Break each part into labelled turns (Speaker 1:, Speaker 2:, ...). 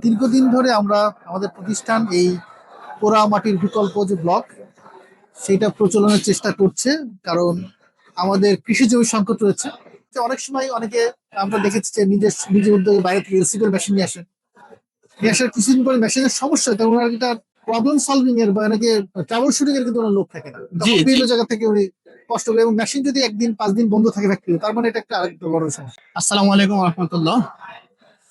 Speaker 1: দীর্ঘদিন ধরে আমরা আমাদের প্রতিষ্ঠান এই পোড়া মাটির বিকল্প যে ব্লক সেটা প্রচলনের চেষ্টা করছে। কারণ আমাদের কৃষি জমি সংকট রয়েছে। তো অনেক সময় অনেকে আমরা দেখেছি যে নিজের উদ্যোগে বাইরে থেকে রিসিভার মেশিন নিয়ে আসেন, নিয়ে আসার কিছুদিন পরে মেশিনের সমস্যা, তখন ওনার একটা প্রবলেম সলভিং এর বা অনেকে ট্রাবল শুটিং এর কিন্তু ওনার লোক থাকে না,
Speaker 2: জি
Speaker 1: তখন
Speaker 2: জি।
Speaker 1: বিভিন্ন জায়গা থেকে উনি কষ্ট করে, এবং মেশিন যদি একদিন 5 দিন বন্ধ থাকে ফ্যাক্টরি, তার মানে এটা একটা আরেকটা বড় সমস্যা।
Speaker 2: আসসালামু আলাইকুম রহমতুল্লাহ।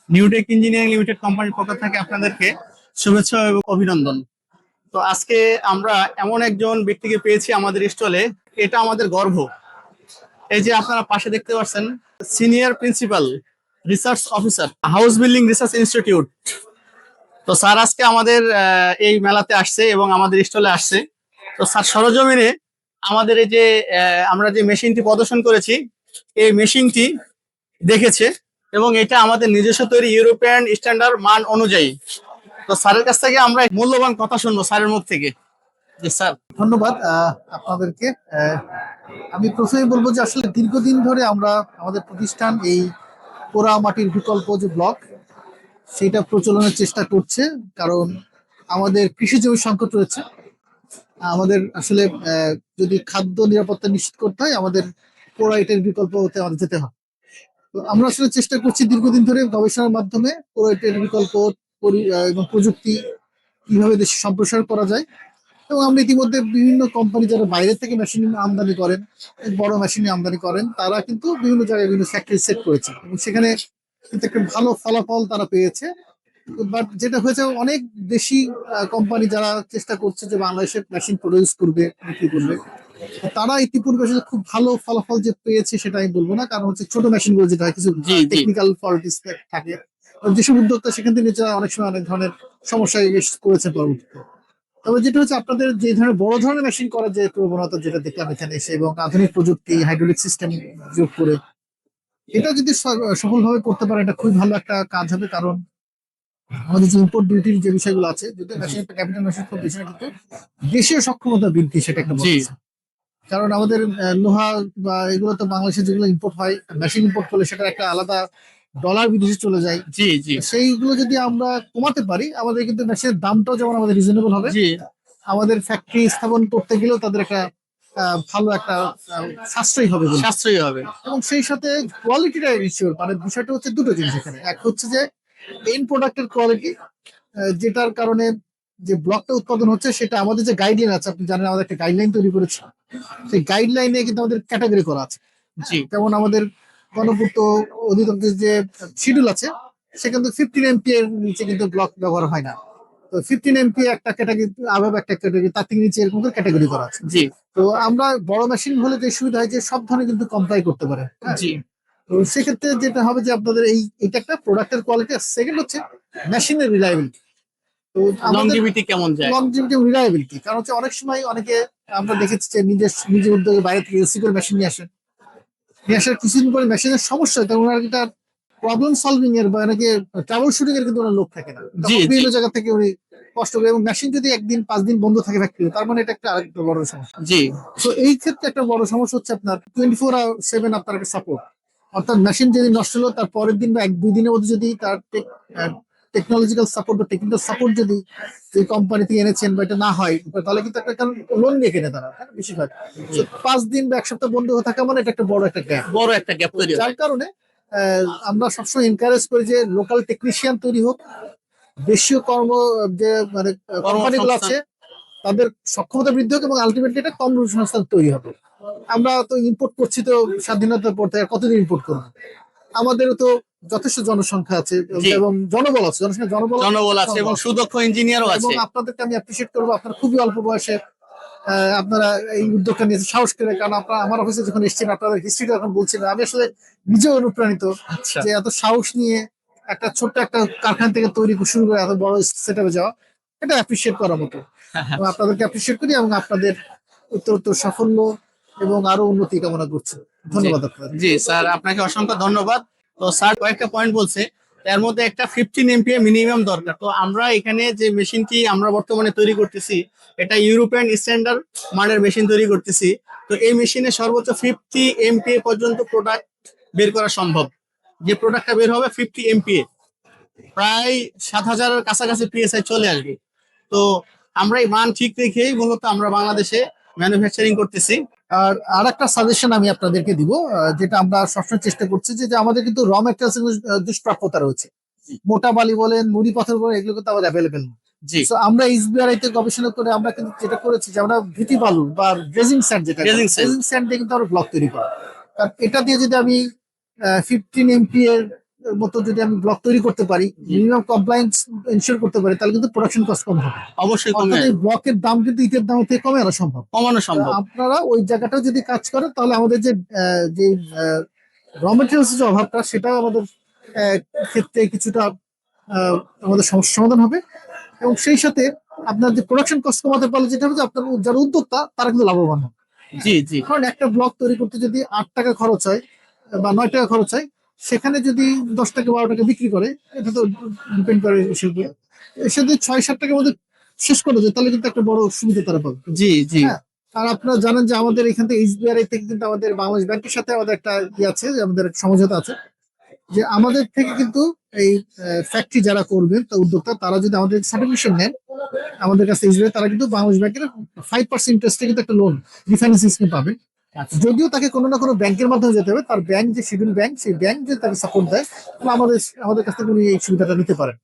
Speaker 2: নিউটেক ইঞ্জিনিয়ারিং লিমিটেড কোম্পানির পক্ষ থেকে আপনাদেরকে শুভেচ্ছা এবং অভিনন্দন। তো আজকে আমরা এমন একজন ব্যক্তিকে পেয়েছি আমাদের স্টলে, এটা আমাদের গর্ব। এই যে আপনারা পাশে দেখতে পাচ্ছেন, senior principal research officer, house building research institute. তো স্যার আজকে আমাদের এই মেলাতে আসছে এবং আমাদের স্টলে আসছে। তো স্যার সরজমিনে আমাদের এই যে আমরা যে মেশিনটি প্রদর্শন করেছি, এই মেশিনটি দেখেছে এবং এটা আমাদের নিজস্ব তৈরি ইউরোপিয়ান স্ট্যান্ডার্ড মান অনুযায়ী। তো স্যারের কাছ থেকে আমরা মূল্যবান কথা শুনবো স্যারের মুখ থেকে। জি স্যার।
Speaker 1: ধন্যবাদ আপনাদেরকে। আমি প্রথমেই বলবো যে আসলে দীর্ঘদিন ধরে আমরা আমাদের প্রতিষ্ঠান এই পোড়া মাটির বিকল্প যে ব্লক সেটা প্রচলনের চেষ্টা করছে। কারণ আমাদের কৃষি জমি সংকট রয়েছে। আমাদের আসলে যদি খাদ্য নিরাপত্তা নিশ্চিত করতে হয়, আমাদের পোড়া ইটের বিকল্প হতে আমাদের যেতে হয়। তো আমরা আসলে চেষ্টা করছি দীর্ঘদিন ধরে গবেষণার মাধ্যমে পোড়া ইটের বিকল্প এবং প্রযুক্তি কিভাবে দেশে সম্প্রসার করা যায়। এবং আমরা ইতিমধ্যে বিভিন্ন কোম্পানি যারা বাইরে থেকে মেশিন আমদানি করেন, বড় মেশিন আমদানি করেন, তারা কিন্তু বিভিন্ন জায়গায় বিভিন্ন ফ্যাক্টরি সেট করেছে এবং সেখানে কিন্তু একটা ভালো ফলাফল তারা পেয়েছে। বাট যেটা হয়েছে, অনেক দেশি কোম্পানি যারা চেষ্টা করছে যে বাংলাদেশের মেশিন প্রডিউস করবে, বিক্রি করবে, তারা ইতিপূর্বে আসলে খুব ভালো ফলাফল যে পেয়েছে সেটা আমি বলবো না। কারণ হচ্ছে ছোট মেশিন গুলো যেটা হয়, কিছু
Speaker 2: জি জি।
Speaker 1: টেকনিক্যাল ফল্ট থাকে, যেসব উদ্যোক্তা সেখান থেকে নিজেরা অনেক সময় অনেক ধরনের সমস্যায় করেছে পরবর্তীতে। তবে যেটা হচ্ছে, আপনাদের যে ধরনের বড় ধরনের মেশিন করার যে প্রবণতা যেটা দেখলাম এখানে এসে, এবং আধুনিক প্রযুক্তি হাইড্রোলিক সিস্টেম যোগ করে এটা যদি সফলভাবে করতে পারে, এটা খুবই ভালো একটা কাজ হবে। কারণ আমাদের যে ইম্পোর্ট ডিউটির যে বিষয়গুলো আছে, যদি মেশিন ক্যাপিটাল মেশিন খুব বেশি না, কিন্তু দেশীয় সক্ষমতা বৃদ্ধি সেটা একটা বড়
Speaker 2: জি
Speaker 1: বিষয়। কারণ আমাদের লোহা বা এগুলো তো বাংলাদেশে যেগুলো ইম্পোর্ট হয়, মেশিন ইম্পোর্ট করলে সেটা একটা আলাদা ডলার বিদেশে চলে যায়।
Speaker 2: জি জি।
Speaker 1: সেইগুলো যদি আমরা কমাতে পারি, আমাদের কিন্তু মেশিনের দামটাও যেমন আমাদের রিজনেবল হবে,
Speaker 2: জি
Speaker 1: আমাদের ফ্যাক্টরি স্থাপন করতে গেলেও তাদের একটা ভালো একটা সাশ্রয়ী হবে বলে।
Speaker 2: সাশ্রয়ী হবে।
Speaker 1: এবং সেই সাথে কোয়ালিটিটা ইনশিওর, মানে বিষয়টা হচ্ছে দুটো জিনিস এখানে। এক হচ্ছে যে এন্ড প্রোডাক্টের কোয়ালিটি, যেটার কারণে যে ব্লকটা উৎপাদন হচ্ছে সেটা, আমাদের যে গাইডলাইন আছে, আপনি জানেন আমাদের একটা গাইডলাইন তৈরি করেছি। সেই গাইডলাইনে কিন্তু আমাদের ক্যাটাগরি করা আছে।
Speaker 2: জি
Speaker 1: যেমন আমাদের গণপূর্ত অধিদপ্তরের যে শিডিউল আছে, সেখানে 15 MP এর নিচে কিন্তু ব্লক ব্যবহার হয় না। তো 15 MP একটা ক্যাটাগরি, আবার একটা ক্যাটাগরি, তার থেকে নিচে এরকম ক্যাটাগরি করা আছে।
Speaker 2: জি
Speaker 1: তো আমরা বড় মেশিন হলে যে সুবিধা হয় যে সব ধরনের কিন্তু কমপ্লাই করতে পারে, হ্যাঁ।
Speaker 2: জি।
Speaker 1: তো সেক্ষেত্রে যেটা হবে যে আপনাদের এটা একটা প্রোডাক্টের কোয়ালিটি, সেকেন্ড হচ্ছে মেশিনের রিলায়েবিলিটি। তো আমাদের
Speaker 2: লংজিভিটি কেমন যায়?
Speaker 1: লংজিভিটি এবং রিলায়েবিলিটি, কারণ হচ্ছে অনেক সময় অনেকে আমরা দেখেছি যে নিজের উদ্যোগে বাইরে থেকে রিসিভার মেশিন নিয়ে আসেন, নিয়ে আসার কিছুদিন পরে মেশিনের সমস্যা, তখন ওনার একটা প্রবলেম সলভিং এর বা অনেকে ট্রাবল শুটিং এর কিন্তু ওনার লোক থাকে না,
Speaker 2: জি
Speaker 1: তখন
Speaker 2: জি।
Speaker 1: বিভিন্ন জায়গা থেকে উনি কষ্ট করে, এবং মেশিন যদি একদিন 5 দিন বন্ধ থাকে ফ্যাক্টরি, তার মানে এটা একটা আরেকটা বড় সমস্যা।
Speaker 2: জি
Speaker 1: তো এই ক্ষেত্রে একটা বড় সমস্যা হচ্ছে আপনার 24/7 আপনার একটা সাপোর্ট। অর্থাৎ মেশিন যদি নষ্ট হলো, তার পরের দিন বা 1-2 দিনের মধ্যে যদি তার টেকনোলজিক্যাল সাপোর্ট বা টেকনিক্যাল সাপোর্ট যদি যে কোম্পানি থেকে এনেছেন বা এটা না হয়, তাহলে কিন্তু একটা, কারণ লোন নিয়ে কেনে তারা, হ্যাঁ, বেশিরভাগ।
Speaker 2: জি।
Speaker 1: 5 দিন বা 1 সপ্তাহ বন্ধ হয়ে থাকা মানে এটা একটা বড় একটা গ্যাপ।
Speaker 2: বড় একটা গ্যাপ তৈরি হয়।
Speaker 1: যার কারণে আমরা সবসময় এনকারেজ করি যে লোকাল টেকনিশিয়ান তৈরি হোক, দেশীয় যে মানে কোম্পানিগুলো
Speaker 2: কর্মসংস্থান।
Speaker 1: আছে তাদের সক্ষমতা বৃদ্ধি হোক, এবং আলটিমেটলি এটা কর্মসংস্থান তৈরি হবে। আমরা তো ইম্পোর্ট করছি, তো স্বাধীনতার পর থেকে আর কতদিন ইম্পোর্ট করবো? আমাদেরও তো যথেষ্ট জনসংখ্যা আছে
Speaker 2: জি।
Speaker 1: এবং জনবল আছে, জনসংখ্যা জনবল
Speaker 2: জনবল আছে এবং সুদক্ষ ইঞ্জিনিয়ারও
Speaker 1: এবং
Speaker 2: আছে।
Speaker 1: আপনাদেরকে আমি অ্যাপ্রিসিয়েট করবো, আপনারা খুবই অল্প বয়সে আপনারা এই উদ্যোগটা নিয়েছে সাহস করে। কারণ আপনারা আমার অফিসে যখন এসেছেন, আপনাদের হিস্ট্রিটা এখন বলছিলেন, আমি আসলে নিজেও অনুপ্রাণিত
Speaker 2: আচ্ছা।
Speaker 1: যে এত সাহস নিয়ে একটা ছোট্ট একটা কারখানা থেকে তৈরি শুরু করে এত বড় সেট আপে যাওয়া, এটা অ্যাপ্রিসিয়েট করার মতো। এবং আপনাদেরকে অ্যাপ্রিসিয়েট করি, এবং আপনাদের উত্তর সাফল্য এবং আরো উন্নতি কামনা করছি।
Speaker 2: জি
Speaker 1: ধন্যবাদ আপনাদের।
Speaker 2: জি স্যার, আপনাকে অসংখ্য ধন্যবাদ। তো স্যার কয়েকটা পয়েন্ট বলছে, এর মধ্যে একটা 15 MPa মিনিমাম দরকার। তো আমরা এখানে যে মেশিনটি আমরা বর্তমানে তৈরি করতেছি, এটা ইউরোপিয়ান স্ট্যান্ডার্ড মানের মেশিন তৈরি করতেছি। তো এই মেশিনে সর্বোচ্চ 50 MPa পর্যন্ত প্রোডাক্ট বের করা সম্ভব। যে প্রোডাক্টটা বের হবে 50 MPa, প্রায় 7,000-এর কাছাকাছি পিএসআই চলে আসবে। তো আমরা এই মান ঠিক রেখেই মূলত আমরা বাংলাদেশে ম্যানুফ্যাকচারিং করতেছি।
Speaker 1: আর আরেকটা সাজেশন আমি আপনাদেরকে দিব, যেটা আমরা সবসময় চেষ্টা করছি, যে আমাদের কিন্তু র ম্যাটেরিয়ালস দুষ্প্রাপ্যতা রয়েছে। মোটা বালি বলেন, নুড়ি পাথর বলেন, এগুলো কিন্তু আমাদের অ্যাভেলেবেল না।
Speaker 2: জি,
Speaker 1: So, আমরা এসবিআই তে গবেষণা করে আমরা কিন্তু যেটা করেছি, যে আমরা ভিটি বালু বা ড্রেজিং স্যান্ড, যেটা
Speaker 2: Dredging sand।
Speaker 1: ড্রেজিং স্যান্ড দিয়ে কিন্তু আমরা ব্লক তৈরি করি। কারণ এটা দিয়ে যদি আমি 15 এমপি এর মতো যদি আমি ব্লক তৈরি করতে পারি, মিনিমাম কমপ্লায়েন্স এনশিওর করতে পারি, তাহলে কিন্তু প্রোডাকশন কস্ট কম হবে।
Speaker 2: অবশ্যই কমে
Speaker 1: অর্থাৎ এই ব্লকের দাম কিন্তু ইটের দাম থেকে কমে আনা সম্ভব।
Speaker 2: কমানো সম্ভব।
Speaker 1: আপনারা ওই জায়গাটাও যদি কাজ করেন, তাহলে আমাদের যে র মেটেরিয়ালস যে অভাবটা, সেটাও আমাদের আহ, ক্ষেত্রে কিছুটা আমাদের সমস্যার সমাধান হবে। এবং সেই সাথে আপনার যে প্রোডাকশন কস্ট কমাতে পারলে যেটা হবে, যে আপনার যারা উদ্যোক্তা তারা কিন্তু লাভবান হবে।
Speaker 2: জি জি,
Speaker 1: কারণ একটা ব্লক তৈরি করতে যদি 8 টাকা খরচ হয় বা 9 টাকা খরচ হয়, সেখানে যদি 10 টাকা 12 টাকা বিক্রি করে, এটা তো ডিপেন্ড করে হিসেবে, সে যদি 6-7 টাকার মধ্যে শেষ করে যায়, তাহলে কিন্তু একটা বড় সুবিধা তারা পাবে।
Speaker 2: জি জি,
Speaker 1: হ্যাঁ। আর আপনারা জানেন যে আমাদের এখান থেকে এসবিআই থেকে কিন্তু আমাদের বাংলাদেশ ব্যাংকের সাথে আমাদের একটা আছে, যে আমাদের একটা সমঝোতা আছে, যে আমাদের থেকে কিন্তু এই ফ্যাক্টরি যারা করবেন, তা উদ্যোক্তা, তারা যদি আমাদের সার্টিফিকেশন নেন আমাদের কাছে এসবিআই, তারা কিন্তু বাংলাদেশ ব্যাংকের 5% ইন্টারেস্টে কিন্তু একটা লোন রিফাইন্যান্স স্কিম পাবে। যদিও তাকে কোনো না কোনো ব্যাংকের মাধ্যমে যেতে হবে, তার ব্যাংক যে শিডিউল ব্যাংক, সেই ব্যাংক যদি তাকে সাপোর্ট দেয়, তাহলে আমাদের কাছ থেকে উনি এই সুবিধাটা নিতে পারেন।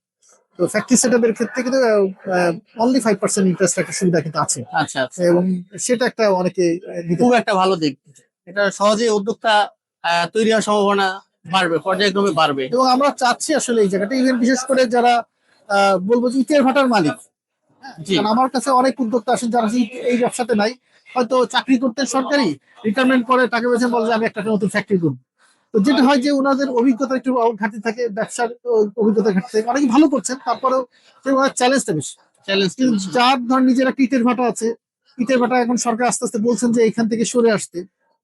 Speaker 1: তো ফ্যাক্টরি সেটআপের ক্ষেত্রে কিন্তু অনলি 5% ইন্টারেস্ট একটা সুবিধা কিন্তু আছে।
Speaker 2: আচ্ছা আচ্ছা,
Speaker 1: এবং সেটা একটা অনেকে নিতে
Speaker 2: খুব একটা ভালো দিক। এটা সহজে উদ্যোক্তা তৈরি হওয়ার সম্ভাবনা বাড়বে, পর্যায়ক্রমে বাড়বে।
Speaker 1: এবং আমরা চাচ্ছি আসলে এই জায়গাটা, ইভেন বিশেষ করে যারা বলবো যে ইটের ভাটার মালিক,
Speaker 2: জি,
Speaker 1: কারণ আমার কাছে অনেক উদ্যোক্তা আসেন যারা এই ব্যবসাতে নাই, হয়তো চাকরি করতে সরকারি, রিটায়ারমেন্ট করে টাকা পেয়েছেন, বলে যে আমি একটা নতুন ফ্যাক্টরি করবো। তো যেটা হয় যে ওনাদের অভিজ্ঞতা একটু ঘাটতি থাকে, ব্যবসার অভিজ্ঞতা ঘাটতি থাকে, অনেকে ভালো করছেন, তারপরেও ওনার চ্যালেঞ্জটা বেশি।
Speaker 2: চ্যালেঞ্জ।
Speaker 1: কিন্তু যার ধর নিজের একটা ইটের ভাটা আছে, ইটের ভাটা এখন সরকার আস্তে আস্তে বলছেন যে এখান থেকে সরে আসতে,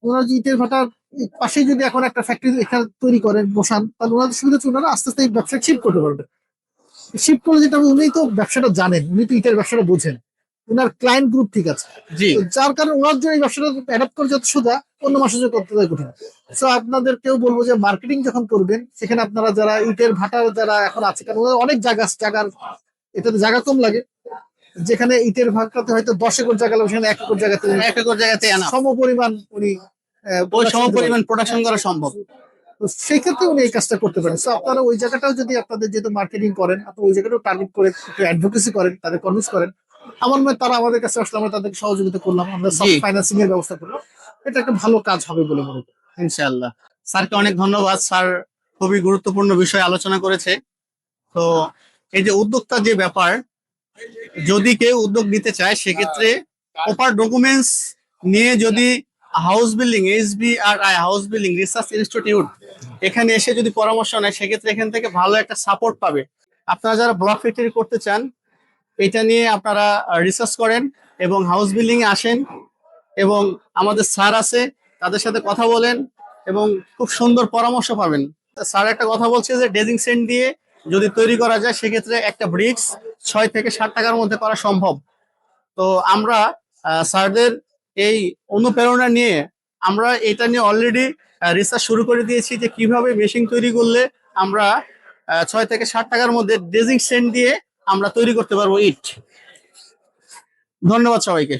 Speaker 1: ওনারা যে ইটের ভাটার পাশেই যদি এখন একটা ফ্যাক্টরি এখানে তৈরি করেন, বসান, তাহলে ওনাদের সুবিধা হচ্ছে ওনারা আস্তে আস্তে এই ব্যবসা শিফট করতে পারবে। শিফট করে যেটা হবে, উনি তো ব্যবসাটা জানেন, উনি তো ইটের ব্যবসাটা বোঝেন, ওনার ক্লায়েন্ট গ্রুপ ঠিক আছে।
Speaker 2: জি,
Speaker 1: তো যার কারণে ওনার জন্য এই ব্যবসাটা অ্যাডাপ্ট করে যত সোজা, অন্য মাসে যে করতে যায় কঠিন। সো আপনাদেরকেও বলবো যে মার্কেটিং যখন করবেন, সেখানে আপনারা যারা ইটের ভাটার যারা এখন আছে, কারণ ওনার অনেক জায়গার এটাতে জায়গা কম লাগে, যেখানে ইটের ভাটাতে হয়তো 10 একর জায়গা লাগে, সেখানে 1 একর জায়গাতে
Speaker 2: 1 একর জায়গাতে আনা
Speaker 1: সম পরিমাণ উনি
Speaker 2: ওই
Speaker 1: production
Speaker 2: সম
Speaker 1: দিতে
Speaker 2: পরিমাণ
Speaker 1: পারেন।
Speaker 2: প্রোডাকশন করা সম্ভব।
Speaker 1: তো সেই ক্ষেত্রে উনি এই কাজটা করতে পারেন। সো আপনারা ওই জায়গাটাও যদি আপনাদের যেহেতু মার্কেটিং করেন, আপনারা ওই জায়গাটাও টার্গেট করে একটু অ্যাডভোকেসি করেন, তাদের কনভিন্স করেন, আমার মনে হয় তারা আমাদের কাছে আসলে আমরা তাদেরকে সহযোগিতা করলাম, আমরা
Speaker 2: জি,
Speaker 1: সফট ফাইন্যান্সিং এর ব্যবস্থা করলাম, এটা একটা ভালো কাজ হবে বলে মনে করি।
Speaker 2: ইনশাআল্লাহ। স্যারকে অনেক ধন্যবাদ। স্যার খুবই গুরুত্বপূর্ণ বিষয় আলোচনা করেছে। তো এই যে উদ্যোক্তা যে ব্যাপার, যদি কেউ উদ্যোগ নিতে চায়, সেক্ষেত্রে প্রপার ডকুমেন্টস নিয়ে যদি house building, SBRI house building research institute এখানে এসে যদি পরামর্শ নেয়, সেক্ষেত্রে এখান থেকে ভালো একটা সাপোর্ট পাবে। আপনারা যারা ব্লক ফ্যাক্টরি করতে চান, এটা নিয়ে আপনারা রিসার্চ করেন এবং হাউস বিল্ডিং এ আসেন, এবং আমাদের স্যার আছে, তাদের সাথে কথা বলেন এবং খুব সুন্দর পরামর্শ পাবেন। স্যার একটা কথা বলছে যে ড্রেজিং সেন্ট দিয়ে যদি তৈরি করা যায়, সেক্ষেত্রে একটা ব্রিক্স 6 থেকে 7 টাকার মধ্যে করা সম্ভব। তো আমরা স্যারদের এই অনুপ্রেরণা নিয়ে আমরা এটা নিয়ে অলরেডি রিসার্চ শুরু করে দিয়েছি, যে কিভাবে মেশিন তৈরি করলে আমরা 6 থেকে 7 টাকার মধ্যে ড্রেজিং সেন্ট দিয়ে আমরা তৈরি করতে পারবো ইট। ধন্যবাদ সবাইকে।